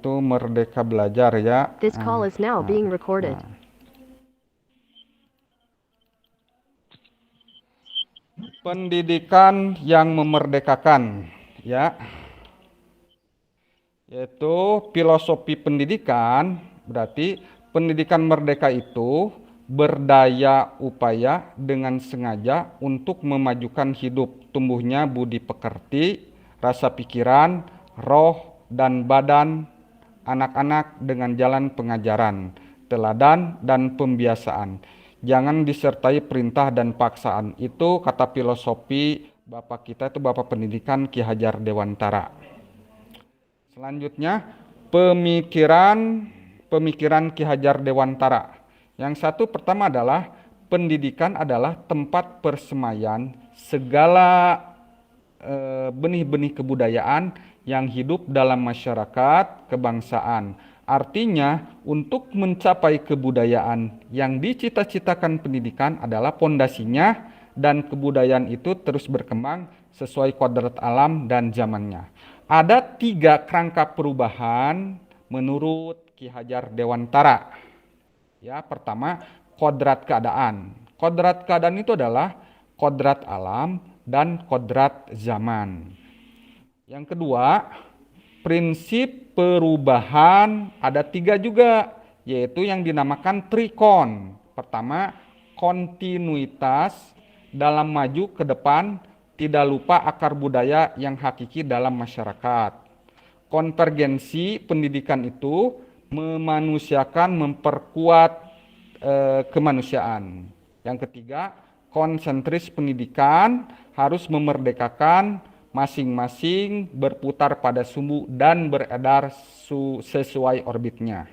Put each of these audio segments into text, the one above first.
Itu Merdeka Belajar ya. This call is now being recorded. Pendidikan yang memerdekakan ya. Yaitu filosofi pendidikan, berarti pendidikan merdeka itu berdaya upaya dengan sengaja untuk memajukan hidup, tumbuhnya budi pekerti, rasa pikiran, roh, dan badan anak-anak dengan jalan pengajaran, teladan, dan pembiasaan. Jangan disertai perintah dan paksaan. Itu kata filosofi Bapak kita itu Bapak Pendidikan Ki Hajar Dewantara. Selanjutnya pemikiran Ki Hajar Dewantara. Yang satu pertama adalah pendidikan adalah tempat persemaian segala benih-benih kebudayaan yang hidup dalam masyarakat kebangsaan. Artinya untuk mencapai kebudayaan yang dicita-citakan pendidikan adalah pondasinya dan kebudayaan itu terus berkembang sesuai kodrat alam dan zamannya. Ada 3 kerangka perubahan menurut Ki Hajar Dewantara. Ya, pertama kodrat keadaan. Kodrat keadaan itu adalah kodrat alam dan kodrat zaman. Yang kedua, prinsip perubahan ada 3 juga, yaitu yang dinamakan trikon. Pertama, kontinuitas dalam maju ke depan, tidak lupa akar budaya yang hakiki dalam masyarakat. Konvergensi pendidikan itu memanusiakan, memperkuat kemanusiaan. Yang ketiga, konsentris pendidikan harus memerdekakan masing-masing berputar pada sumbu dan beredar sesuai orbitnya.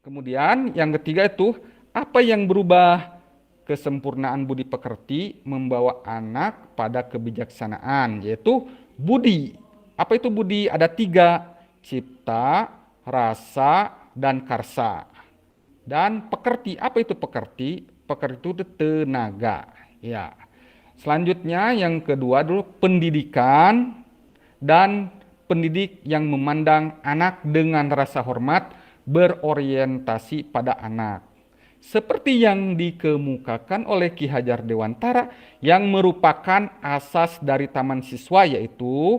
Kemudian yang ketiga itu apa yang berubah? Kesempurnaan budi pekerti membawa anak pada kebijaksanaan, yaitu budi. Apa itu budi? Ada 3, cipta, rasa, dan karsa. Dan pekerti, apa itu pekerti? Pekerti itu tenaga. Ya. Selanjutnya yang kedua dulu pendidikan dan pendidik yang memandang anak dengan rasa hormat berorientasi pada anak. Seperti yang dikemukakan oleh Ki Hajar Dewantara yang merupakan asas dari taman siswa, yaitu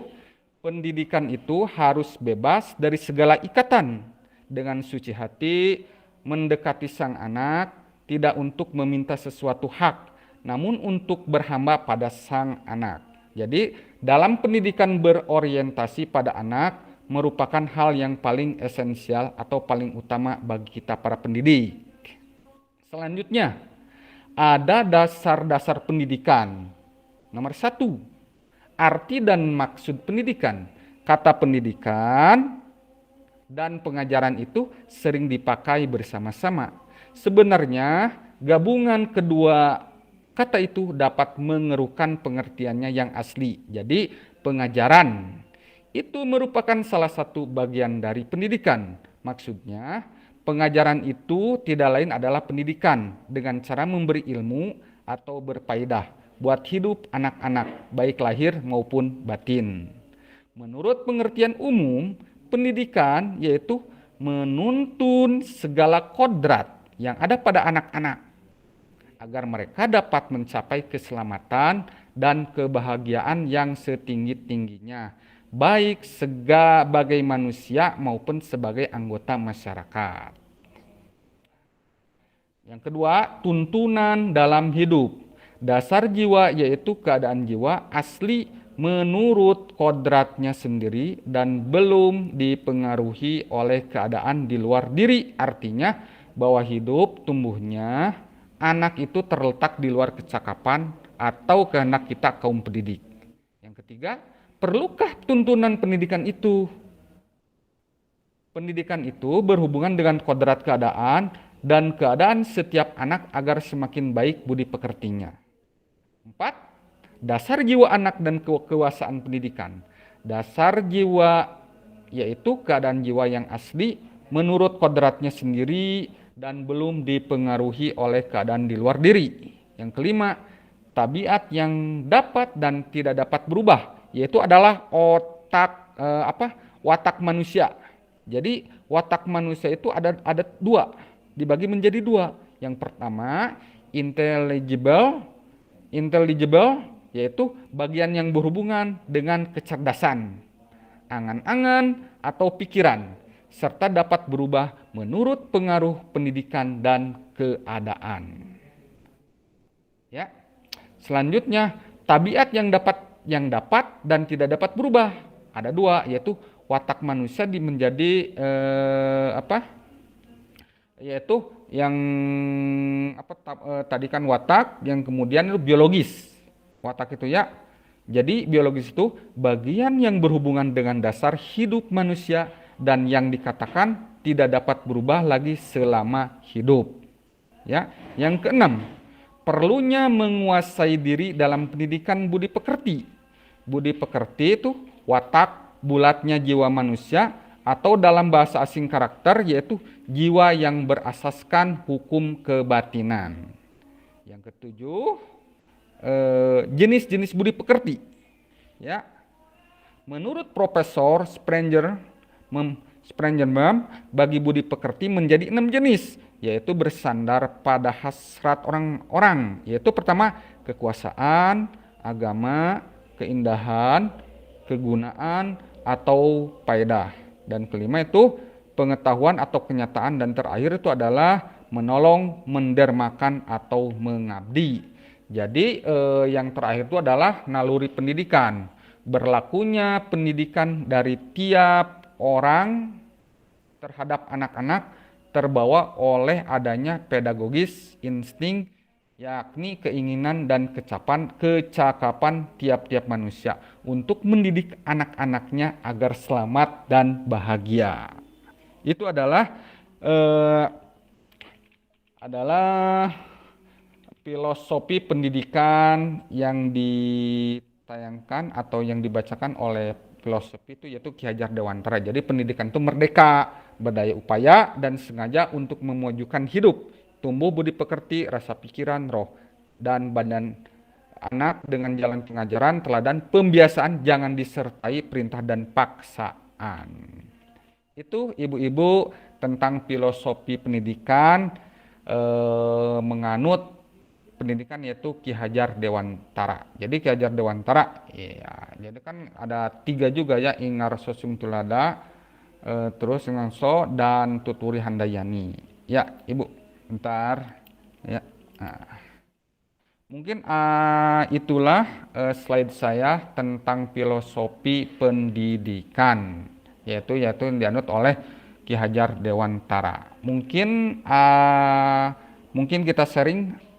pendidikan itu harus bebas dari segala ikatan, dengan suci hati mendekati sang anak, tidak untuk meminta sesuatu hak, namun untuk berhamba pada sang anak. Jadi dalam pendidikan berorientasi pada anak merupakan hal yang paling esensial atau paling utama bagi kita para pendidik. Selanjutnya, ada dasar-dasar pendidikan. Nomor 1, arti dan maksud pendidikan. Kata pendidikan dan pengajaran itu sering dipakai bersama-sama. Sebenarnya, gabungan kedua kata itu dapat mengerukan pengertiannya yang asli. Jadi, pengajaran itu merupakan salah satu bagian dari pendidikan. Maksudnya, pengajaran itu tidak lain adalah pendidikan dengan cara memberi ilmu atau berfaedah buat hidup anak-anak, baik lahir maupun batin. Menurut pengertian umum, pendidikan yaitu menuntun segala kodrat yang ada pada anak-anak agar mereka dapat mencapai keselamatan dan kebahagiaan yang setinggi-tingginya, baik sebagai manusia maupun sebagai anggota masyarakat. Yang kedua, tuntunan dalam hidup. Dasar jiwa yaitu keadaan jiwa asli menurut kodratnya sendiri dan belum dipengaruhi oleh keadaan di luar diri. Artinya bahwa hidup tumbuhnya anak itu terletak di luar kecakapan atau kehendak kita kaum pendidik. Yang ketiga, perlukah tuntunan pendidikan itu? Pendidikan itu berhubungan dengan kodrat keadaan dan keadaan setiap anak agar semakin baik budi pekertinya. 4. Dasar jiwa anak dan kekuasaan pendidikan. Dasar jiwa yaitu keadaan jiwa yang asli menurut kodratnya sendiri dan belum dipengaruhi oleh keadaan di luar diri. Yang kelima, tabiat yang dapat dan tidak dapat berubah, yaitu adalah watak manusia. Jadi watak manusia itu ada dua, dibagi menjadi dua. Yang pertama intelligible, intelligible yaitu bagian yang berhubungan dengan kecerdasan, angan-angan atau pikiran, serta dapat berubah menurut pengaruh pendidikan dan keadaan. Ya. Selanjutnya, tabiat yang dapat dan tidak dapat berubah. Ada dua, yaitu watak manusia menjadi yaitu yang tadi kan watak, yang kemudian itu biologis. Watak itu ya. Jadi biologis itu bagian yang berhubungan dengan dasar hidup manusia dan yang dikatakan tidak dapat berubah lagi selama hidup. Ya. Yang keenam, perlunya menguasai diri dalam pendidikan budi pekerti. Budi pekerti itu watak bulatnya jiwa manusia atau dalam bahasa asing karakter yaitu jiwa yang berasaskan hukum kebatinan. Yang ketujuh, jenis-jenis budi pekerti. Ya. Menurut Profesor Sprenger, bagi budi pekerti menjadi 6 jenis, yaitu bersandar pada hasrat orang-orang, yaitu pertama kekuasaan, agama, keindahan, kegunaan, atau faedah. Dan kelima itu pengetahuan atau kenyataan, dan terakhir itu adalah menolong, mendermakan, atau mengabdi. Jadi yang terakhir itu adalah naluri pendidikan. Berlakunya pendidikan dari tiap orang terhadap anak-anak terbawa oleh adanya pedagogis insting, yakni keinginan dan kecakapan tiap-tiap manusia untuk mendidik anak-anaknya agar selamat dan bahagia. Itu adalah filosofi pendidikan yang ditayangkan atau yang dibacakan oleh filosofi itu, yaitu Ki Hajar Dewantara. Jadi pendidikan itu merdeka, berdaya upaya, dan sengaja untuk memajukan hidup, tumbuh budi pekerti, rasa pikiran, roh, dan badan anak dengan jalan pengajaran, teladan, pembiasaan, jangan disertai perintah dan paksaan. Itu ibu-ibu tentang filosofi pendidikan menganut pendidikan, yaitu Ki Hajar Dewantara. Jadi Ki Hajar Dewantara, ya, jadi kan ada 3 juga ya, Ingar Sosum Tulada, terus Ngangso dan Tuturi Handayani. Ya, Ibu, bentar. Ya. Nah, mungkin itulah slide saya tentang filosofi pendidikan, yaitu yang dianut oleh Ki Hajar Dewantara. Mungkin kita sharing,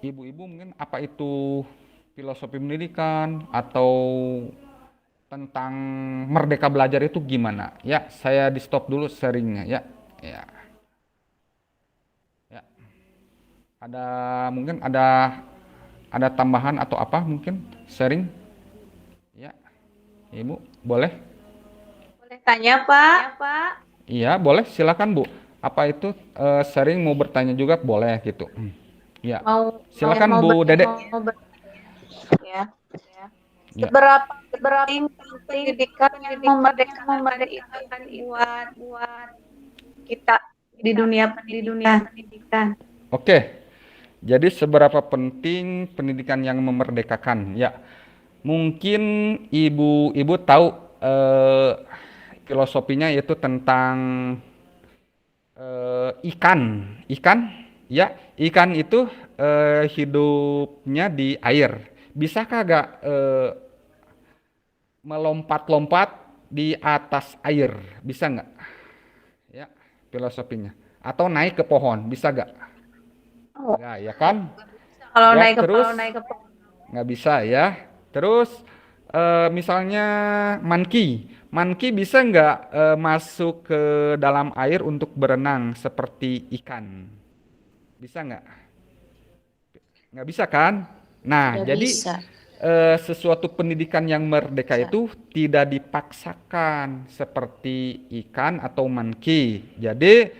ibu-ibu, mungkin apa itu filosofi pendidikan atau tentang merdeka belajar itu gimana? Ya, saya di stop dulu sharingnya ya. Ya. Ya. Mungkin ada tambahan atau apa mungkin sharing? Ya. Ibu, boleh? Boleh tanya, Pak? Iya, boleh, silakan Bu. Apa itu sharing, mau bertanya juga boleh gitu. Ya. Silakan Bu Dedek. Ya. Ya. Seberapa penting pendidikan yang memerdekakan buat kita di dunia pendidikan? Oke. Jadi seberapa penting pendidikan yang memerdekakan? Ya. Mungkin ibu tahu filosofinya, yaitu tentang ikan. Ya, ikan itu hidupnya di air. Bisakah gak melompat-lompat di atas air? Bisa nggak? Ya, filosofinya. Atau naik ke pohon, bisa nggak? Oh, Ya, ya kan? kalau Ya, naik ke terus pohon. nggak bisa ya. Terus misalnya monkey bisa nggak masuk ke dalam air untuk berenang seperti ikan? Bisa nggak? Nggak bisa kan? Nah, Nggak jadi bisa. sesuatu pendidikan yang merdeka Bisa. itu tidak dipaksakan seperti ikan atau monkey. Jadi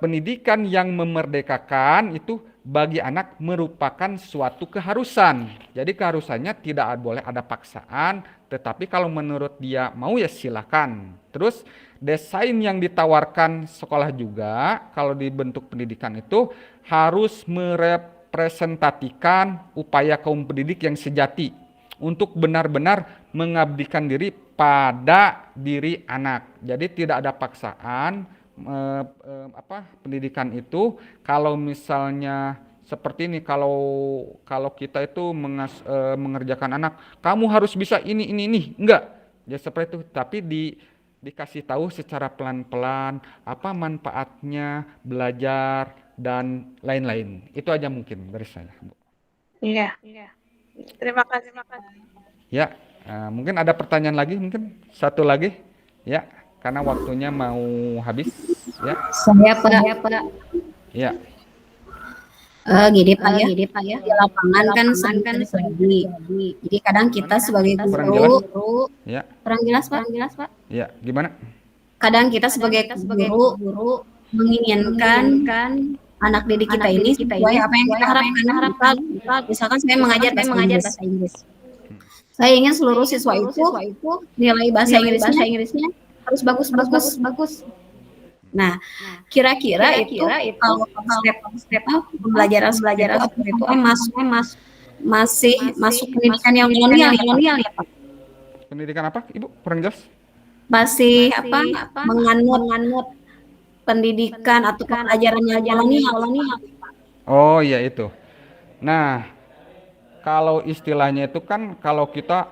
pendidikan yang memerdekakan itu bagi anak merupakan suatu keharusan. Jadi keharusannya tidak boleh ada paksaan, tetapi kalau menurut dia mau ya silakan. Terus desain yang ditawarkan sekolah juga kalau di bentuk pendidikan itu harus merepresentasikan upaya kaum pendidik yang sejati untuk benar-benar mengabdikan diri pada diri anak. Jadi tidak ada paksaan pendidikan itu kalau misalnya seperti ini kalau kita itu mengerjakan anak, kamu harus bisa ini enggak. Ya seperti itu, tapi dikasih tahu secara pelan-pelan apa manfaatnya belajar dan lain-lain. Itu aja mungkin dari saya, Bu. Iya. Terima kasih. Ya, mungkin ada pertanyaan lagi, mungkin satu lagi, ya, karena waktunya mau habis, ya, Saya Pak, ya, gini Pak ya, di lapangan kan sering terjadi. Jadi kadang kita sebagai kurang guru, ya, kurang jelas Pak. ya, gimana? Kadang kita sebagai guru menginginkan anak didik kita ini sesuai apa yang kita harapkan. Misalkan saya mengajar bahasa Inggris. Saya ingin seluruh siswa itu nilai bahasa Inggrisnya harus bagus. Nah, kira-kira itu kalau step pembelajaran seperti itu masih masuk pendidikan yang kolonial ya Pak? Pendidikan apa, Ibu? Kurang jelas? Masih menganut pendidikan atau pelajaran yang kolonial. Oh, iya itu. Nah, kalau istilahnya itu kan kalau kita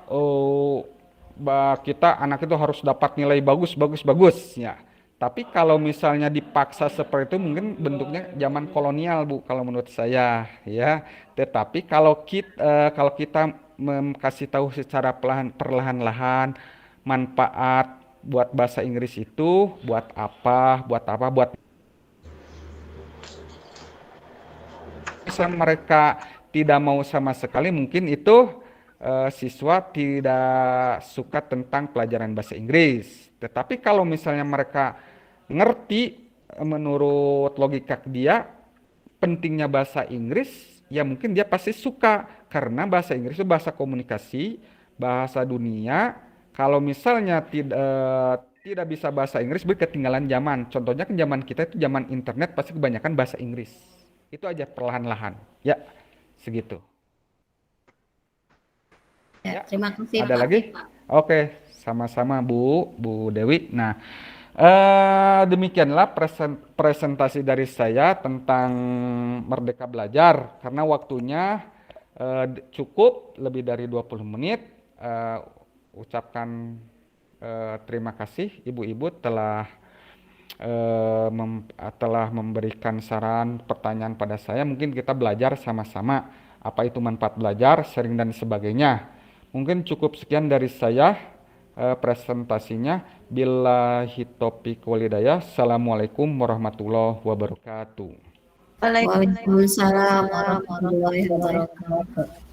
anak itu harus dapat nilai bagus ya. Tapi kalau misalnya dipaksa seperti itu mungkin bentuknya zaman kolonial, Bu, kalau menurut saya ya. Tetapi kalau kita kasih tahu secara perlahan-lahan manfaat buat bahasa Inggris itu buat apa, buat mereka tidak mau sama sekali, mungkin itu siswa tidak suka tentang pelajaran bahasa Inggris. Tetapi kalau misalnya mereka ngerti menurut logika dia pentingnya bahasa Inggris, ya mungkin dia pasti suka karena bahasa Inggris itu bahasa komunikasi, bahasa dunia. Kalau misalnya tidak bisa bahasa Inggris, berarti ketinggalan zaman. Contohnya kan zaman kita itu zaman internet pasti kebanyakan bahasa Inggris. Itu aja perlahan-lahan. Ya, segitu. Ya, terima kasih Ada Pak. lagi? Oke, sama-sama Bu Dewi. Nah, demikianlah presentasi dari saya tentang Merdeka Belajar. Karena waktunya cukup lebih dari 20 menit. Ucapkan terima kasih Ibu-Ibu telah memberikan saran, pertanyaan pada saya. Mungkin kita belajar sama-sama apa itu manfaat belajar, sharing dan sebagainya. Mungkin cukup sekian dari saya presentasinya. Billahi taufiq walhidayah. Assalamualaikum warahmatullahi wabarakatuh. Waalaikumsalam warahmatullahi wabarakatuh.